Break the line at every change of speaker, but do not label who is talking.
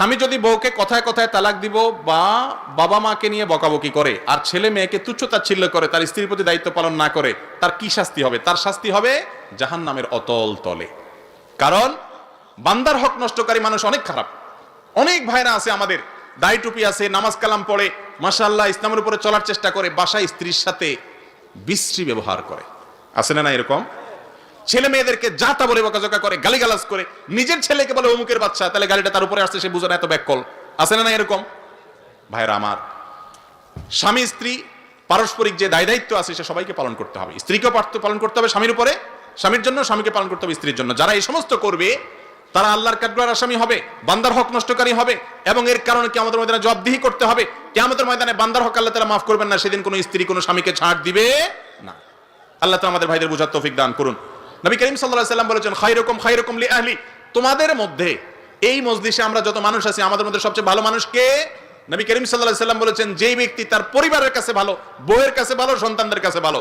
স্বামী যদি বউকে কথায় কথায় তালাক দিব বা বাবা মাকে নিয়ে বকাবকি করে আর ছেলে মেয়েকে তুচ্ছতাচ্ছিল্য করে, তার স্ত্রীর প্রতি দায়িত্ব পালন না করে, তার কি শাস্তি হবে? তার শাস্তি হবে জাহান্নামের অতল তলে। কারণ বান্দার হক নষ্টকারী মানুষ অনেক খারাপ। অনেক ভাইরা আছে আমাদের, দাড়ি টুপি আছে, নামাজ কালাম পড়ে, মাশাআল্লাহ ইসলামের উপরে চলার চেষ্টা করে, বাসায় স্ত্রীর সাথে বিশ্রী ব্যবহার করে। আছে না এরকম? ছেলে মেয়েদেরকে যা তা বলে বকাঝকা করে, গালিগালাজ করে, নিজের ছেলেকে বলে অমুকের বাচ্চা, তাহলে গালিটা তার উপরে আসছে, সে বুঝে না এত ব্যাককল। আছে না এরকম? ভাইরা আমার, স্বামী স্ত্রী পারস্পরিক যে দায় দায়িত্ব আছে সে সবাইকে পালন করতে হবে। স্ত্রীকেও পালন করতে হবে স্বামীর উপরে, স্বামীর জন্য, স্বামীকে পালন করতে হবে স্ত্রীর জন্য। যারা এই সমস্ত করবে তারা আল্লাহর কাঠগড়ার আসামি হবে, বান্দার হক নষ্টকারী হবে, এবং এর কারণে কিয়ামতের ময়দানে জবাবদিহি করতে হবে। কিয়ামতের ময়দানে বান্দার হক আল্লাহ তাআলা মাফ করবেন না, সেদিন কোনো স্ত্রী কোনো স্বামীকে ছাড় দিবে না। আল্লাহ তাআলা আমাদের ভাইদের বুঝার তৌফিক দান করুন। নবী করিম সাল্লাল্লাহু আলাইহি সাল্লাম বলেছেন, খায়রুকুম লি আহলি, তোমাদের মধ্যে, এই মজলিসে আমরা যত মানুষ আছি আমাদের মধ্যে সবচেয়ে ভালো মানুষ কে? নবী করিম সাল্লাল্লাহু আলাইহি সাল্লাম বলেছেন, যেই ব্যক্তি তার পরিবারের কাছে ভালো, বউয়ের কাছে ভালো, সন্তানদের কাছে ভালো।